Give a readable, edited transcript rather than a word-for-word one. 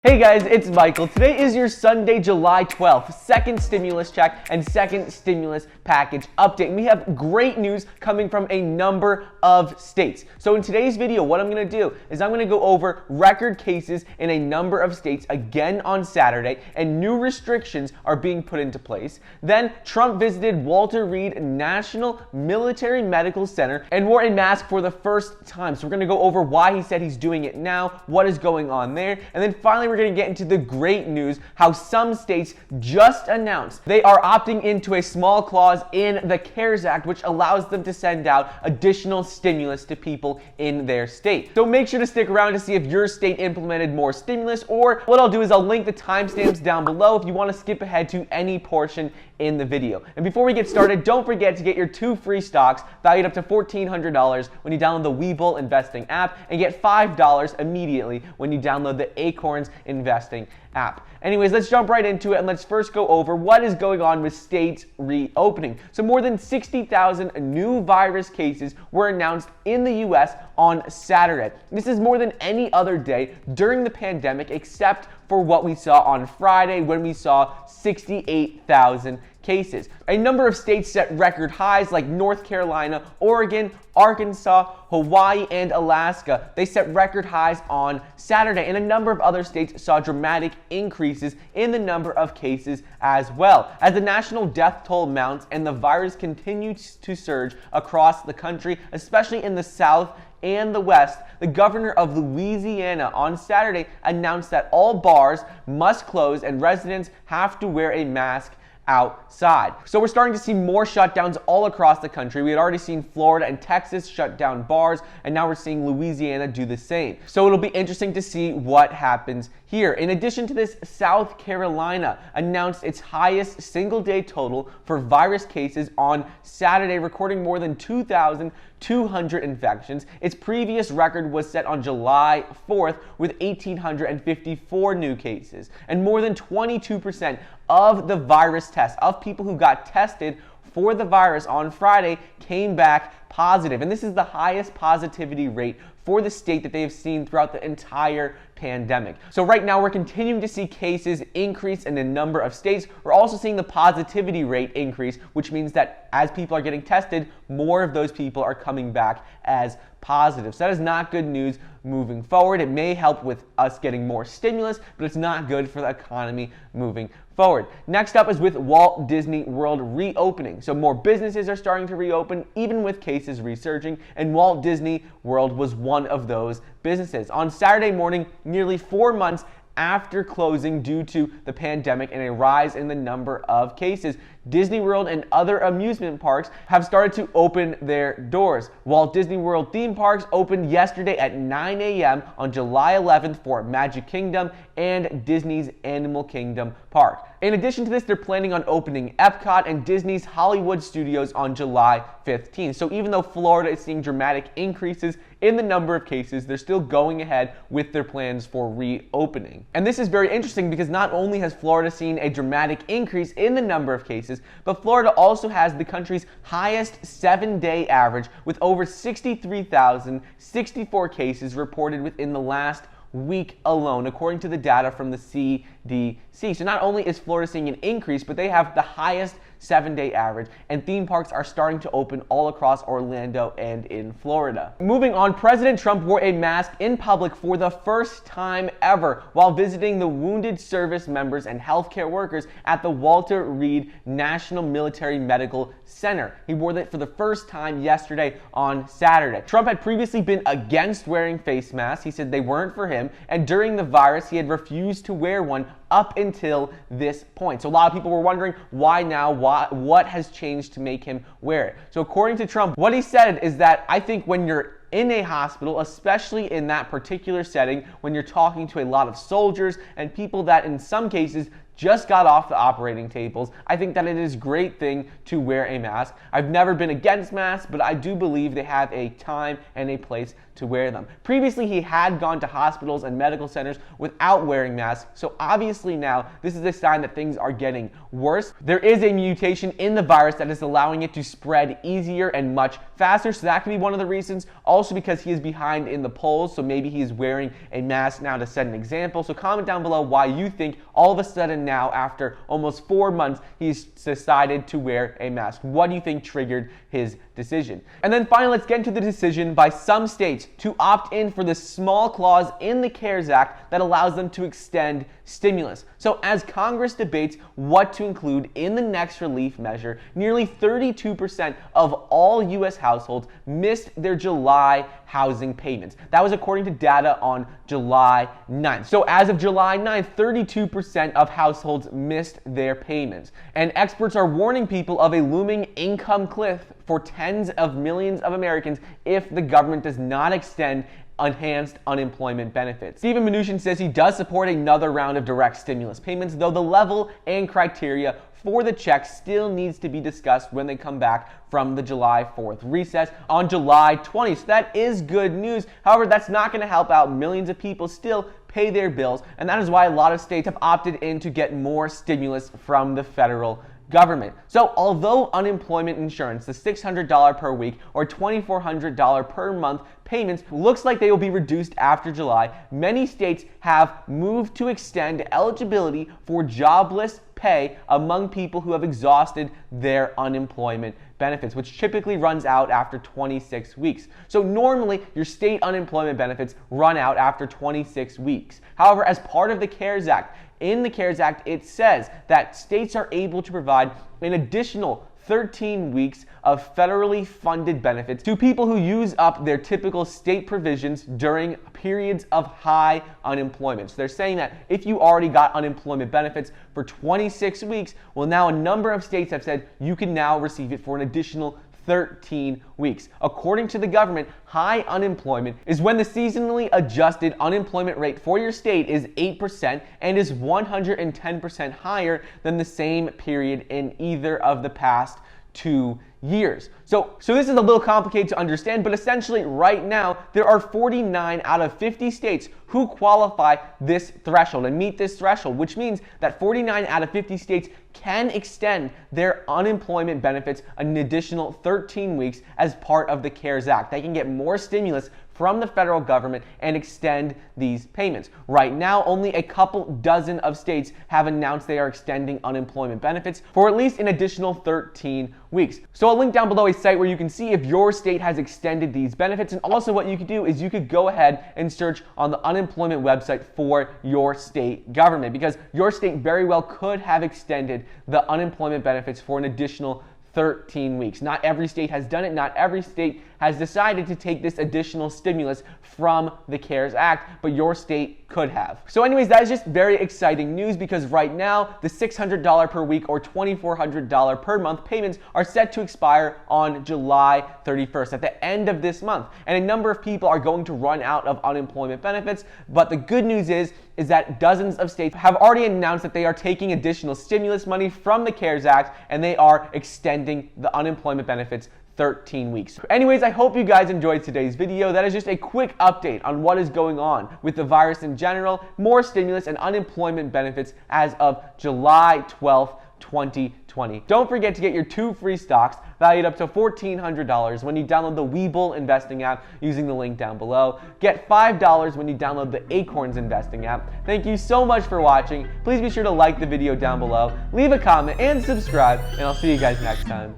Hey guys, it's Michael. Today is your Sunday, July 12th, second stimulus check and second stimulus package update. And we have great news coming from a number of states. So in today's video, what I'm going to do is I'm going to go over record cases in a number of states again on Saturday, and new restrictions are being put into place. Then Trump visited Walter Reed National Military Medical Center and wore a mask for the first time. So we're going to go over why he said he's doing it now, what is going on there, and then finally we're going to get into the great news, how some states just announced they are opting into a small clause in the CARES Act, which allows them to send out additional stimulus to people in their state. So make sure to stick around to see if your state implemented more stimulus, or what I'll do is I'll link the timestamps down below if you want to skip ahead to any portion in the video. And before we get started, don't forget to get your 2 free stocks valued up to $1,400 when you download the Webull Investing app, and get $5 immediately when you download the Acorns Investing app. Anyways, let's jump right into it, and let's first go over what is going on with states reopening. So more than 60,000 new virus cases were announced in the US on Saturday. This is more than any other day during the pandemic, except for what we saw on Friday when we saw 68,000 cases. A number of states set record highs like North Carolina, Oregon, Arkansas, Hawaii, and Alaska. They set record highs on Saturday, and a number of other states saw dramatic increases in the number of cases as well. As the national death toll mounts and the virus continues to surge across the country, especially in the South and the West, the governor of Louisiana on Saturday announced that all bars must close and residents have to wear a mask outside. So we're starting to see more shutdowns all across the country. We had already seen Florida and Texas shut down bars, and now we're seeing Louisiana do the same. So it'll be interesting to see what happens here. In addition to this, South Carolina announced its highest single-day total for virus cases on Saturday, recording more than 2,200 infections. Its previous record was set on July 4th with 1,854 new cases, and more than 22% of the virus tests, of people who got tested for the virus on Friday, came back positive. And this is the highest positivity rate for the state that they have seen throughout the entire pandemic. So right now we're continuing to see cases increase in a number of states. We're also seeing the positivity rate increase, which means that as people are getting tested, more of those people are coming back as positive. So that is not good news moving forward. It may help with us getting more stimulus, but it's not good for the economy moving forward. Next up is with Walt Disney World reopening. So more businesses are starting to reopen, even with cases resurging, and Walt Disney World was one of those businesses. On Saturday morning, nearly 4 months after closing due to the pandemic and a rise in the number of cases, Disney World and other amusement parks have started to open their doors. Walt Disney World theme parks opened yesterday at 9 a.m. on July 11th for Magic Kingdom and Disney's Animal Kingdom Park. In addition to this, they're planning on opening Epcot and Disney's Hollywood Studios on July 15th. So even though Florida is seeing dramatic increases in the number of cases, they're still going ahead with their plans for reopening. And this is very interesting because not only has Florida seen a dramatic increase in the number of cases, but Florida also has the country's highest 7-day average, with over 63,064 cases reported within the last week alone, according to the data from the CDC. So not only is Florida seeing an increase, but they have the highest 7-day average, and theme parks are starting to open all across Orlando and in Florida. Moving on, President Trump wore a mask in public for the first time ever while visiting the wounded service members and healthcare workers at the Walter Reed National Military Medical Center. He wore it for the first time yesterday on Saturday. Trump had previously been against wearing face masks. He said they weren't for him, and during the virus, he had refused to wear one up until this point. So a lot of people were wondering why now, what has changed to make him wear it. So according to Trump, what he said is that, I think when you're in a hospital, especially in that particular setting, when you're talking to a lot of soldiers and people that in some cases just got off the operating tables, I think that it is a great thing to wear a mask. I've never been against masks, but I do believe they have a time and a place to wear them. Previously, he had gone to hospitals and medical centers without wearing masks, so obviously now this is a sign that things are getting worse. There is a mutation in the virus that is allowing it to spread easier and much faster, so that could be one of the reasons. Also because he is behind in the polls, so maybe he is wearing a mask now to set an example. So comment down below why you think all of a sudden now, after almost 4 months, he's decided to wear a mask. What do you think triggered his decision? And then finally, let's get into the decision by some states to opt in for this small clause in the CARES Act that allows them to extend stimulus. So as Congress debates what to include in the next relief measure, nearly 32% of all U.S. households missed their July housing payments. That was according to data on July 9th. So as of July 9th, 32% of households missed their payments. And experts are warning people of a looming income cliff for tens of millions of Americans if the government does not extend enhanced unemployment benefits. Stephen Mnuchin says he does support another round of direct stimulus payments, though the level and criteria for the checks still needs to be discussed when they come back from the July 4th recess on July 20th. So that is good news. However, that's not going to help out millions of people still pay their bills, and that is why a lot of states have opted in to get more stimulus from the federal government. So although unemployment insurance, the $600 per week or $2,400 per month payments, looks like they will be reduced after July, many states have moved to extend eligibility for jobless pay among people who have exhausted their unemployment benefits, which typically runs out after 26 weeks. So normally your state unemployment benefits run out after 26 weeks. However, as part of the CARES Act, in the CARES Act, it says that states are able to provide an additional 13 weeks of federally funded benefits to people who use up their typical state provisions during periods of high unemployment. So they're saying that if you already got unemployment benefits for 26 weeks, well, now a number of states have said you can now receive it for an additional 13 weeks. According to the government, high unemployment is when the seasonally adjusted unemployment rate for your state is 8% and is 110% higher than the same period in either of the past 2 years. So this is a little complicated to understand, but essentially right now there are 49 out of 50 states who qualify this threshold and meet this threshold, which means that 49 out of 50 states can extend their unemployment benefits an additional 13 weeks as part of the CARES Act. They can get more stimulus from the federal government and extend these payments. Right now, only a couple dozen of states have announced they are extending unemployment benefits for at least an additional 13 weeks. So I'll link down below a site where you can see if your state has extended these benefits, and also what you could do is you could go ahead and search on the unemployment website for your state government, because your state very well could have extended the unemployment benefits for an additional 13 weeks. Not every state has done it. Not every state has decided to take this additional stimulus from the CARES Act, but your state could have. So anyways, that is just very exciting news, because right now the $600 per week or $2,400 per month payments are set to expire on July 31st, at the end of this month. And a number of people are going to run out of unemployment benefits, but the good news is that dozens of states have already announced that they are taking additional stimulus money from the CARES Act, and they are extending the unemployment benefits 13 weeks. Anyways, I hope you guys enjoyed today's video. That is just a quick update on what is going on with the virus in general, more stimulus and unemployment benefits as of July 12th, 2020. Don't forget to get your 2 free stocks valued up to $1,400 when you download the Webull investing app using the link down below. Get $5 when you download the Acorns investing app. Thank you so much for watching. Please be sure to like the video down below, leave a comment, and subscribe, and I'll see you guys next time.